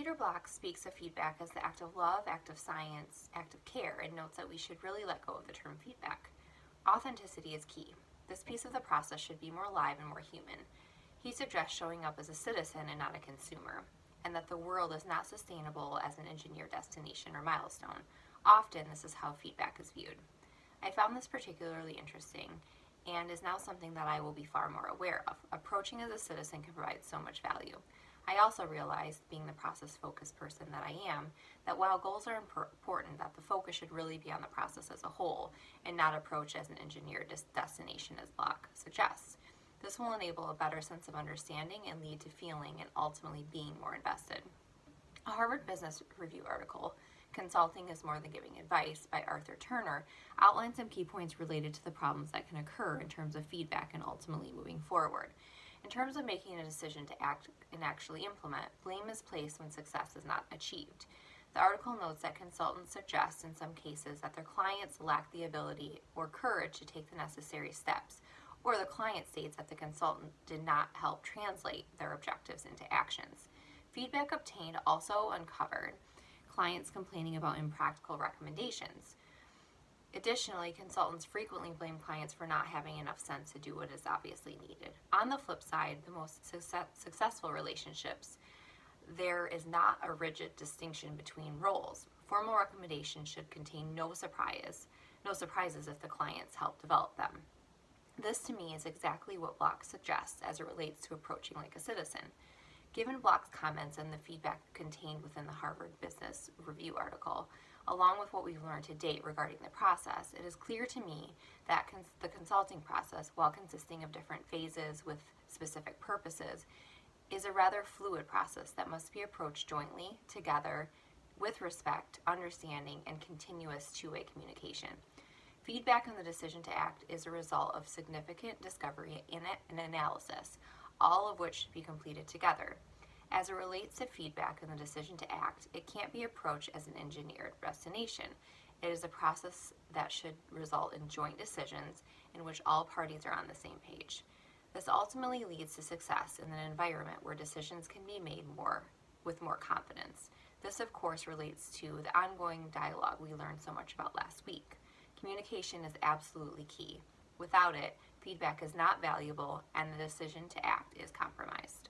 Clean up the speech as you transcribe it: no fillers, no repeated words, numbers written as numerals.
Peter Block speaks of feedback as the act of love, act of science, act of care, and notes that we should really let go of the term feedback. Authenticity is key. This piece of the process should be more live and more human. He suggests showing up as a citizen and not a consumer, and that the world is not sustainable as an engineered destination or milestone. Often, this is how feedback is viewed. I found this particularly interesting and is now something that I will be far more aware of. Approaching as a citizen can provide so much value. I also realized, being the process-focused person that I am, that while goals are important, that the focus should really be on the process as a whole and not approach as an engineered destination as Block suggests. This will enable a better sense of understanding and lead to feeling and ultimately being more invested. A Harvard Business Review article, Consulting is More Than Giving Advice, by Arthur Turner, outlines some key points related to the problems that can occur in terms of feedback and ultimately moving forward. In terms of making a decision to act and actually implement, blame is placed when success is not achieved. The article notes that consultants suggest in some cases that their clients lack the ability or courage to take the necessary steps, or the client states that the consultant did not help translate their objectives into actions. Feedback obtained also uncovered clients complaining about impractical recommendations. Additionally, consultants frequently blame clients for not having enough sense to do what is obviously needed. On the flip side, the most successful relationships, there is not a rigid distinction between roles. Formal recommendations should contain no surprises if the clients help develop them. This, to me, is exactly what Block suggests as it relates to approaching like a citizen. Given Block's comments and the feedback contained within the Harvard Business Review article, along with what we've learned to date regarding the process, it is clear to me that the consulting process, while consisting of different phases with specific purposes, is a rather fluid process that must be approached jointly, together, with respect, understanding, and continuous two-way communication. Feedback on the decision to act is a result of significant discovery and analysis, all of which should be completed together. As it relates to feedback and the decision to act, it can't be approached as an engineered destination. It is a process that should result in joint decisions in which all parties are on the same page. This ultimately leads to success in an environment where decisions can be made with more confidence. This, of course, relates to the ongoing dialogue we learned so much about last week. Communication is absolutely key. Without it, feedback is not valuable and the decision to act is compromised.